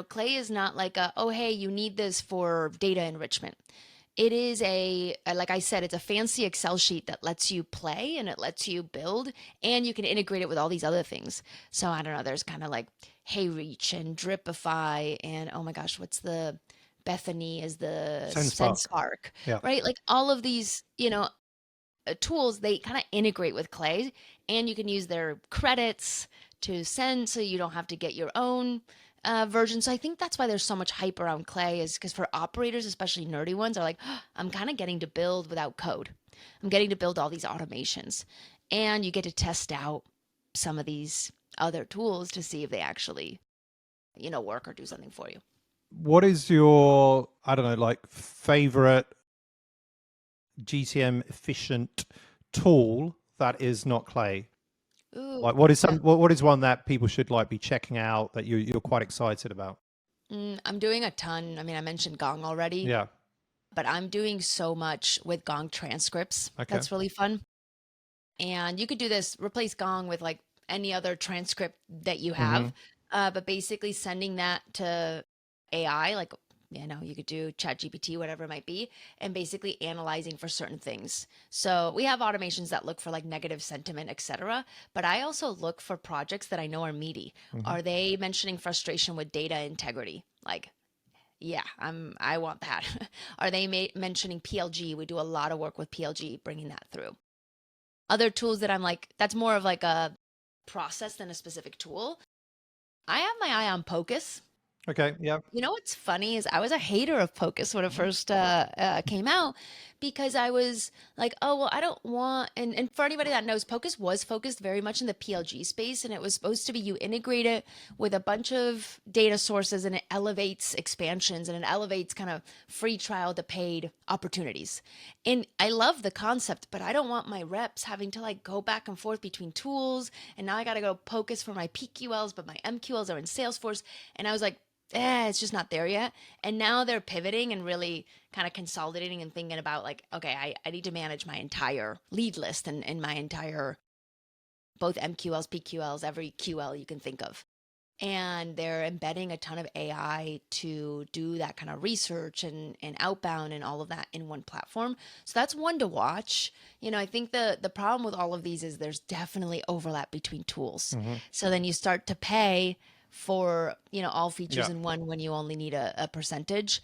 Clay is not like oh, hey, you need this for data enrichment. It is like I said, it's a fancy Excel sheet that lets you play and it lets you build, and you can integrate it with all these other things. So I don't know, there's kind of like HeyReach and Dripify and oh my gosh, what's the Bethany is the SenseSpark. SenseSpark, Yeah. right? Like all of these, tools, they kind of integrate with Clay, and you can use their credits to send so you don't have to get your own version. So I think that's why there's so much hype around Clay, is because for operators, especially nerdy ones, are like, oh, I'm kind of getting to build without code. I'm getting to build all these automations. And you get to test out some of these other tools to see if they actually, work or do something for you. What is your, I don't know, like favorite GTM efficient tool that is not Clay? Like Ooh, what is yeah. what is one that people should like be checking out that you're quite excited about? I'm doing a ton. I mean, I mentioned Gong already, Yeah. but I'm doing so much with Gong transcripts. Okay. That's really fun. And you could do this, replace Gong with like any other transcript that you Hmm. have, but basically sending that to AI, like, you could do ChatGPT, whatever it might be, and basically analyzing for certain things. So we have automations that look for like negative sentiment, etc. But I also look for projects that I know are meaty. Hmm. Are they mentioning frustration with data integrity? Like, yeah, I want that. Are they mentioning PLG? We do a lot of work with PLG, bringing that through. Other tools that I'm like, that's more of like a process than a specific tool. I have my eye on Pocus. Okay. Yeah. You know what's funny is I was a hater of Pocus when it first came out, because I was like, oh, well, I don't want, and for anybody that knows, Pocus was focused very much in the PLG space, and it was supposed to be you integrate it with a bunch of data sources and it elevates expansions and it elevates kind of free trial to paid opportunities. And I love the concept, but I don't want my reps having to like go back and forth between tools. And now I got to go Pocus for my PQLs, but my MQLs are in Salesforce. And I was like, it's just not there yet. And now they're pivoting and really kind of consolidating and thinking about like, okay, I need to manage my entire lead list and my entire both MQLs, PQLs, every QL you can think of. And they're embedding a ton of AI to do that kind of research and outbound and all of that in one platform. So that's one to watch. I think the problem with all of these is there's definitely overlap between tools. Hmm. So then you start to pay for, all features Yeah. in one when you only need a percentage.